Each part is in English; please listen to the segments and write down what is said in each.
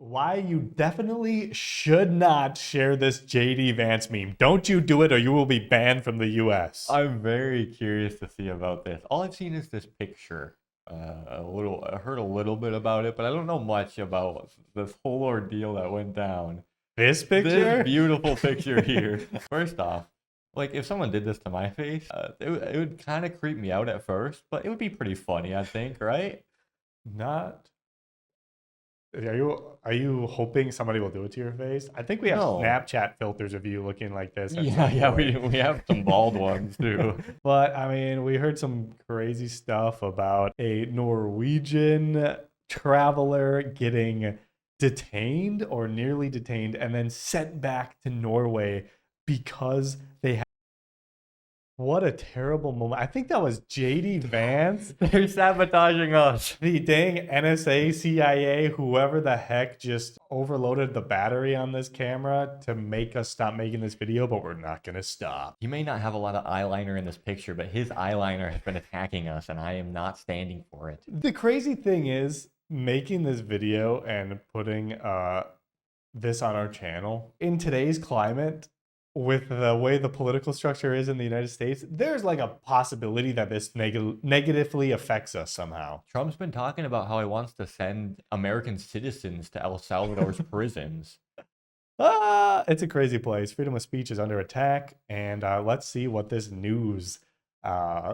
why you definitely should not share this JD Vance meme. Don't you do it or you will be banned from the US. I'm very curious to see about this. All I've seen is this picture. I heard a little bit about it, but I don't know much about this whole ordeal that went down. This picture? This beautiful picture here. First off, like if someone did this to my face, it would kind of creep me out at first, but it would be pretty funny, I think, right? Not. Are you hoping somebody will do it to your face? I think we have No. Snapchat filters of you looking like this. Yeah, we have some bald ones too. But I mean, we heard some crazy stuff about a Norwegian traveler getting detained or nearly detained and then sent back to Norway because they had. What a terrible moment. I think that was JD Vance. They're sabotaging us. The dang NSA, CIA, whoever the heck just overloaded the battery on this camera to make us stop making this video, but we're not going to stop. He may not have a lot of eyeliner in this picture, but his eyeliner has been attacking us, and I am not standing for it. The crazy thing is, making this video and putting this on our channel, in today's climate, with the way the political structure is in the United States, there's like a possibility that this negatively affects us somehow. Trump's been talking about how he wants to send American citizens to El Salvador's prisons. It's a crazy place. Freedom of speech is under attack, and let's see what this news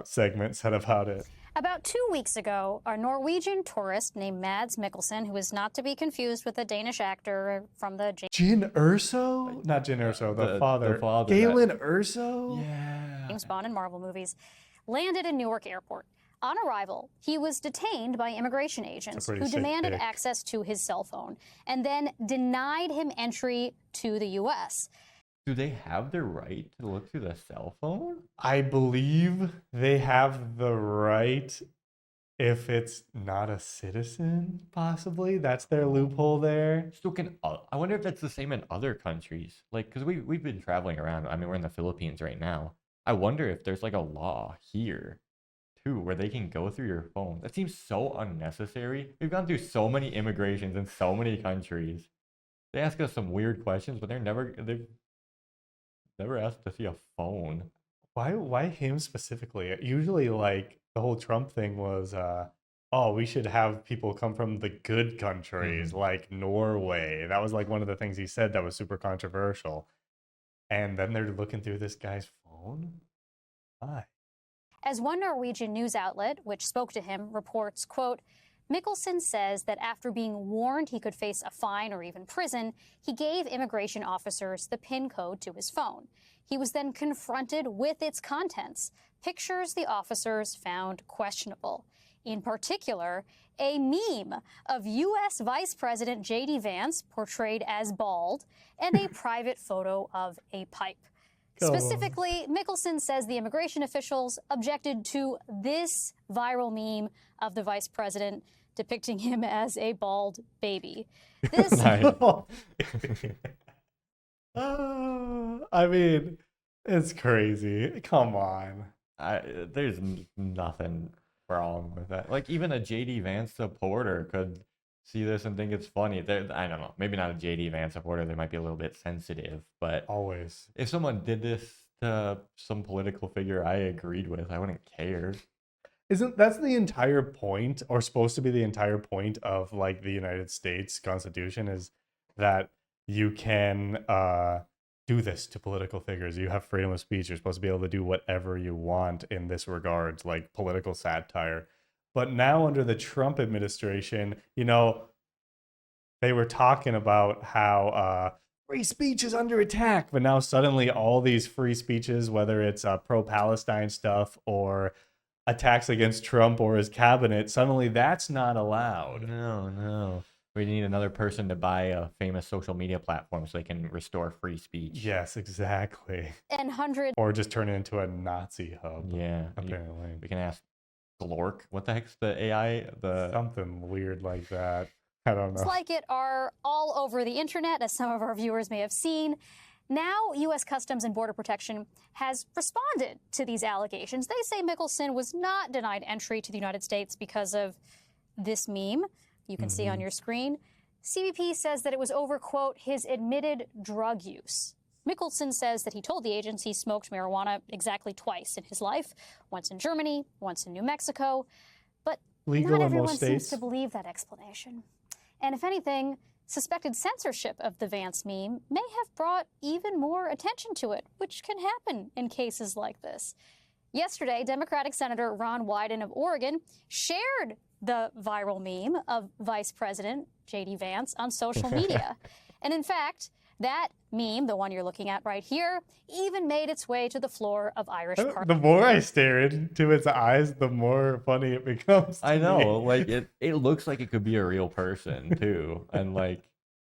segment said about it. About 2 weeks ago, a Norwegian tourist named Mads Mikkelsen, who is not to be confused with the Danish actor from the Jin Urso? Not Jin Urso, the father. Galen Urso? Yeah. James Bond and Marvel movies, landed in Newark Airport. On arrival, he was detained by immigration agents who demanded access to his cell phone and then denied him entry to the U.S. Do they have the right to look through the cell phone? I believe they have the right if it's not a citizen, possibly. That's their loophole there. Still I wonder if that's the same in other countries. Like, because we've been traveling around. I mean, we're in the Philippines right now. I wonder if there's like a law here, too, where they can go through your phone. That seems so unnecessary. We've gone through so many immigrations in so many countries. They ask us some weird questions, but they've never asked to see a phone. Why him specifically? Usually, like, the whole Trump thing was, oh, we should have people come from the good countries, like Norway. That was like one of the things he said that was super controversial. And then they're looking through this guy's phone? Why? As one Norwegian news outlet, which spoke to him, reports, quote, Mikkelsen says that after being warned he could face a fine or even prison, he gave immigration officers the PIN code to his phone. He was then confronted with its contents, pictures the officers found questionable. In particular, a meme of U.S. Vice President JD Vance, portrayed as bald, and a private photo of a pipe. Specifically, Mikkelsen says the immigration officials objected to this viral meme of the vice president depicting him as a bald baby. This I mean, it's crazy. Come on. There's nothing wrong with that. Like, even a JD Vance supporter could see this and think it's funny. I don't know. Maybe not a JD Vance supporter. They might be a little bit sensitive. But always, if someone did this to some political figure I agreed with, I wouldn't care. That's the entire point, or supposed to be the entire point of like the United States Constitution, is that you can do this to political figures. You have freedom of speech. You're supposed to be able to do whatever you want in this regards, like political satire. But now under the Trump administration, you know, they were talking about how free speech is under attack. But now suddenly all these free speeches, whether it's pro-Palestine stuff or attacks against Trump or his cabinet, suddenly that's not allowed. No. We need another person to buy a famous social media platform so they can restore free speech. Yes, exactly. And hundreds. Or just turn it into a Nazi hub. Yeah. Apparently. We can ask Glork. What the heck's the AI? Something weird like that. I don't know. It's like it are all over the internet, as some of our viewers may have seen. Now, U.S. Customs and Border Protection has responded to these allegations. They say Mikkelsen was not denied entry to the United States because of this meme you can see on your screen. CBP says that it was over, quote, his admitted drug use. Mickelson says that he told the agency he smoked marijuana exactly twice in his life, once in Germany, once in New Mexico. But Legal not in everyone most seems states. to believe that explanation. And if anything, suspected censorship of the Vance meme may have brought even more attention to it, which can happen in cases like this. Yesterday, Democratic Senator Ron Wyden of Oregon shared the viral meme of Vice President JD Vance on social media. And in fact, that meme, the one you're looking at right here, even made its way to the floor of Irish The Parliament. more I stare into its eyes, the more funny it becomes. To I know, me. like it looks like it could be a real person too, and like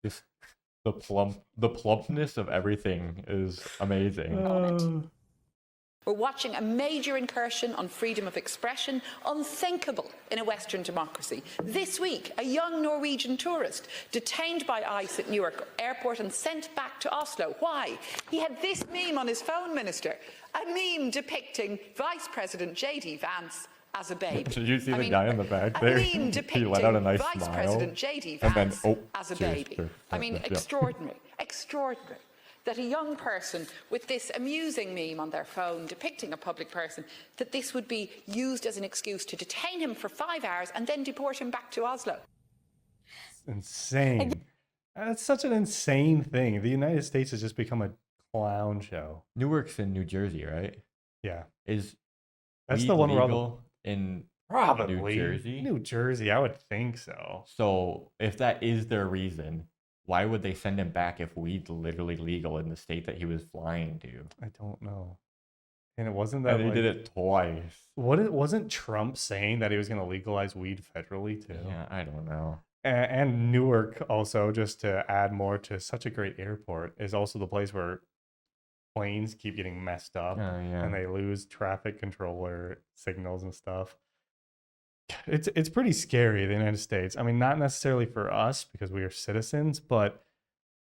just the plumpness of everything is amazing. We're watching a major incursion on freedom of expression, unthinkable in a Western democracy. This week, a young Norwegian tourist detained by ICE at Newark Airport and sent back to Oslo. Why? He had this meme on his phone, Minister. A meme depicting Vice President JD Vance as a babe. Did you see the guy in the back A there? meme He depicting let out a nice Vice smile, President JD and then, Vance oh, as a cheers, baby. cheers. I mean, Yeah. extraordinary, extraordinary. That a young person with this amusing meme on their phone depicting a public person, that this would be used as an excuse to detain him for 5 hours and then deport him back to Oslo. Insane. That's such an insane thing. The United States has just become a clown show. Newark's in New Jersey, right? Yeah. Is That's weed the one where all the- legal in Probably. New Jersey? New Jersey, I would think so. So if that is their reason, why would they send him back if weed's literally legal in the state that he was flying to? I don't know. And it wasn't that And he like, did it twice. wasn't Trump saying that he was going to legalize weed federally too? Yeah, I don't know. And Newark also, just to add more to such a great airport, is also the place where planes keep getting messed up Oh, yeah. and they lose traffic controller signals and stuff. It's pretty scary, the United States. I mean, not necessarily for us because we are citizens, but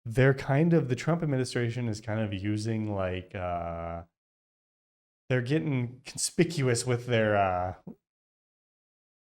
they're kind of, the Trump administration is kind of using like they're getting conspicuous with their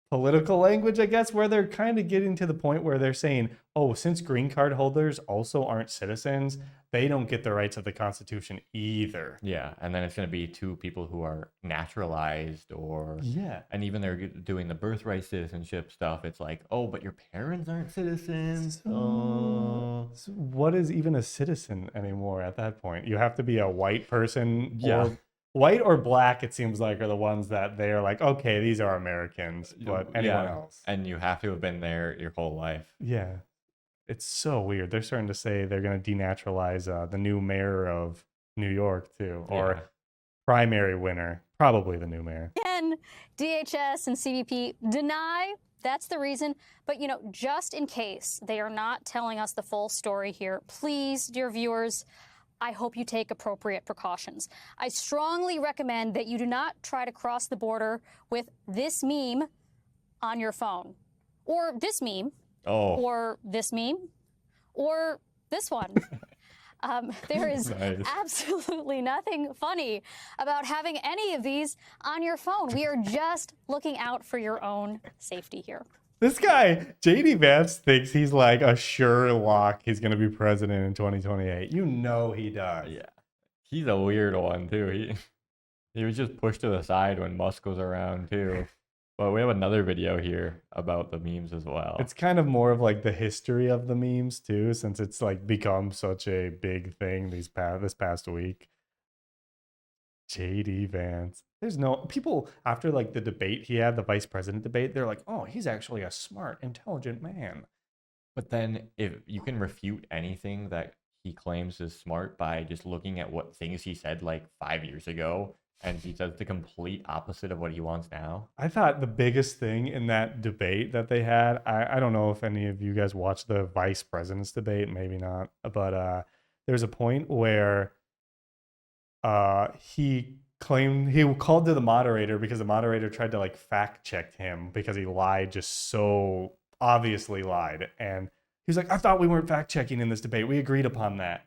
political language, I guess, where they're kind of getting to the point where they're saying, oh, since green card holders also aren't citizens, they don't get the rights of the Constitution either. Yeah, and then it's going to be two people who are naturalized or Yeah. and even they're doing the birthright citizenship stuff. It's like, oh, but your parents aren't citizens. Oh. So what is even a citizen anymore at that point? You have to be a white person, Yeah. or white or black, it seems like, are the ones that they're like, okay, these are Americans, but anyone Yeah, else. and you have to have been there your whole life. Yeah. It's so weird. They're starting to say they're going to denaturalize the new mayor of New York, too, or Yeah. primary winner, probably the new mayor. Again, DHS and CBP deny that's the reason. But, you know, just in case they are not telling us the full story here, please, dear viewers, I hope you take appropriate precautions. I strongly recommend that you do not try to cross the border with this meme on your phone, or this meme, or this meme, or this one. There is Nice. absolutely nothing funny about having any of these on your phone. We are just looking out for your own safety here. This guy, JD Vance, thinks he's like a sure lock. He's going to be president in 2028. You know he does. Yeah, he's a weird one too. He was just pushed to the side when Musk was around too. But we have another video here about the memes as well. It's kind of more of like the history of the memes too, since it's like become such a big thing this past week. JD Vance. There's no people after like the debate he had, the vice president debate, they're like, oh, he's actually a smart, intelligent man. But then if you can refute anything that he claims is smart by just looking at what things he said like 5 years ago, and he says the complete opposite of what he wants now. I thought the biggest thing in that debate that they had, I don't know if any of you guys watched the vice president's debate, maybe not, but there's a point where he claimed, he called to the moderator because the moderator tried to like fact check him because he lied, just so obviously lied. And he was like, I thought we weren't fact checking in this debate. We agreed upon that.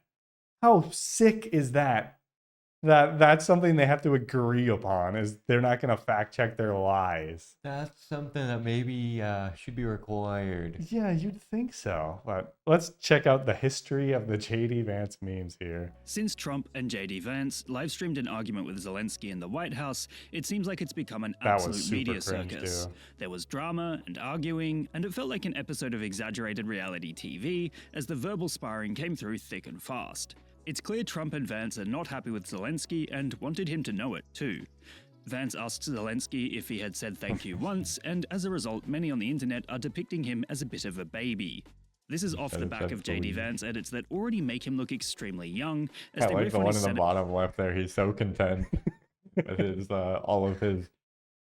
How sick is that? that's something they have to agree upon, is they're not going to fact check their lies. That's something that maybe should be required. Yeah, you'd think so. But let's check out the history of the JD Vance memes here. Since Trump and JD Vance live streamed an argument with Zelensky in the White House, it seems like it's become an That was absolute super media cringe, circus. too. There was drama and arguing, and it felt like an episode of exaggerated reality TV as the verbal sparring came through thick and fast. It's clear Trump and Vance are not happy with Zelensky and wanted him to know it too. Vance asked Zelensky if he had said thank you once, and as a result, many on the internet are depicting him as a bit of a baby. This is off the back of JD Vance edits that already make him look extremely young, as I they like riff the on one his in the Senate bottom left there. He's so content with his all of his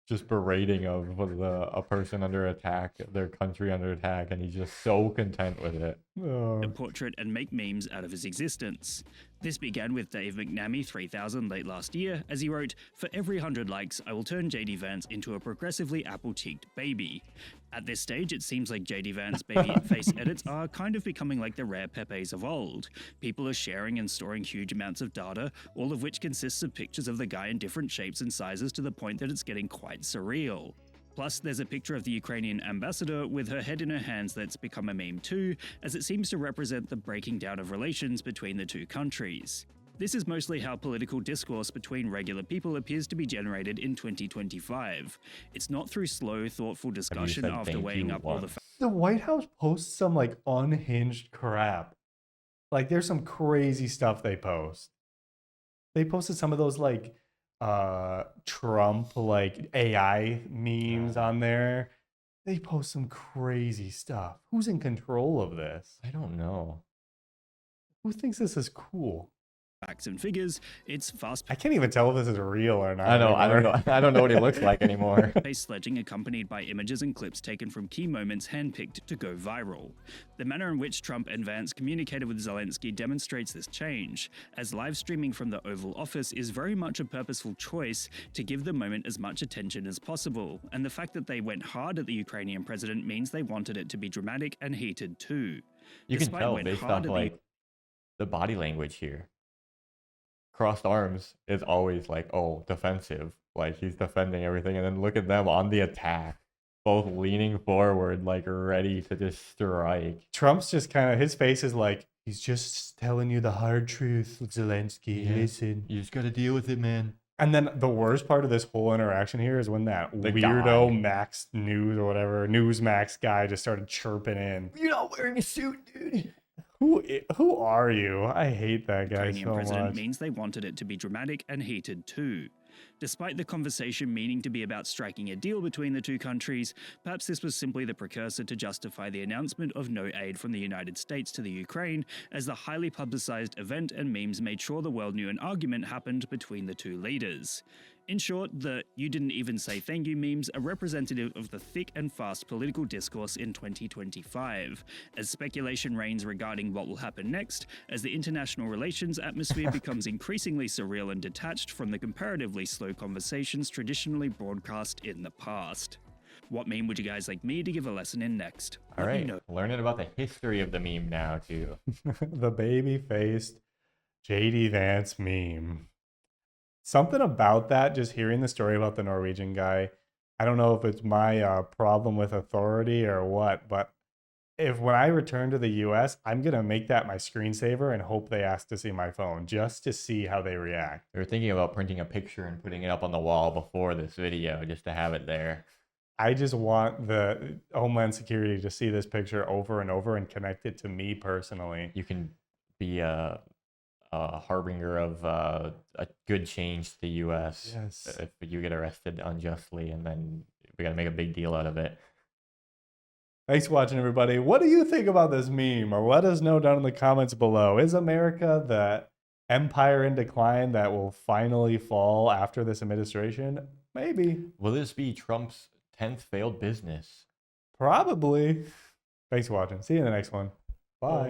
just berating of a person under attack, their country under attack, and he's just so content with it. Oh. a portrait and make memes out of his existence. This began with Dave McNamee 3000 late last year, as he wrote, "For every 100 likes, I will turn JD Vance into a progressively apple-cheeked baby." At this stage, it seems like JD Vance Baby face edits are kind of becoming like the rare Pepes of old. People are sharing and storing huge amounts of data, all of which consists of pictures of the guy in different shapes and sizes to the point that it's getting quite surreal. Plus, there's a picture of the Ukrainian ambassador with her head in her hands that's become a meme too, as it seems to represent the breaking down of relations between the two countries. This is mostly how political discourse between regular people appears to be generated in 2025. It's not through slow, thoughtful discussion said after thank weighing you up all the once. The White House posts some like unhinged crap. Like there's some crazy stuff they post. They posted some of those like Trump like AI memes on there. They post some crazy stuff. Who's in control of this? I don't know. Who thinks this is cool? facts and figures, it's fast I can't even tell if this is real or not. I don't anymore. know. I don't know what he looks like anymore. paced sledging accompanied by images and clips taken from key moments handpicked to go viral. The manner in which Trump and Vance communicated with Zelensky demonstrates this change, as live streaming from the Oval Office is very much a purposeful choice to give the moment as much attention as possible, and the fact that they went hard at the Ukrainian president means they wanted it to be dramatic and heated too. You can Despite tell went based hard off at the- like the body language here. Crossed arms is always like, oh, defensive. Like he's defending everything, and then look at them on the attack, both leaning forward, like ready to just strike. Trump's just kind of, his face is like, he's just telling you the hard truth, Zelensky. Yeah. Listen. You just gotta deal with it, man. And then the worst part of this whole interaction here is when that The weirdo guy. Max News or whatever, Newsmax guy just started chirping in. You're not wearing a suit, dude. Who are you? I hate that guy Ukrainian so president much. means they wanted it to be dramatic and heated too. Despite the conversation meaning to be about striking a deal between the two countries, perhaps this was simply the precursor to justify the announcement of no aid from the United States to the Ukraine, as the highly publicized event and memes made sure the world knew an argument happened between the two leaders. In short, the "you didn't even say thank you" memes are representative of the thick and fast political discourse in 2025, as speculation reigns regarding what will happen next, as the international relations atmosphere becomes increasingly surreal and detached from the comparatively slow conversations traditionally broadcast in the past. What meme would you guys like me to give a lesson in next? All Let me right, know. learning about the history of the meme now too. The baby-faced JD Vance meme. Something about that, just hearing the story about the Norwegian guy, I don't know if it's my problem with authority or what, but when I return to the US, I'm going to make that my screensaver and hope they ask to see my phone just to see how they react. We were thinking about printing a picture and putting it up on the wall before this video just to have it there. I just want the Homeland Security to see this picture over and over and connect it to me personally. You can be a harbinger of a good change to the U.S. Yes. if you get arrested unjustly, and then we got to make a big deal out of it. Thanks for watching, everybody. What do you think about this meme? Or let us know down in the comments below. Is America the empire in decline that will finally fall after this administration? Maybe. Will this be Trump's 10th failed business? Probably. Thanks for watching. See you in the next one. Bye.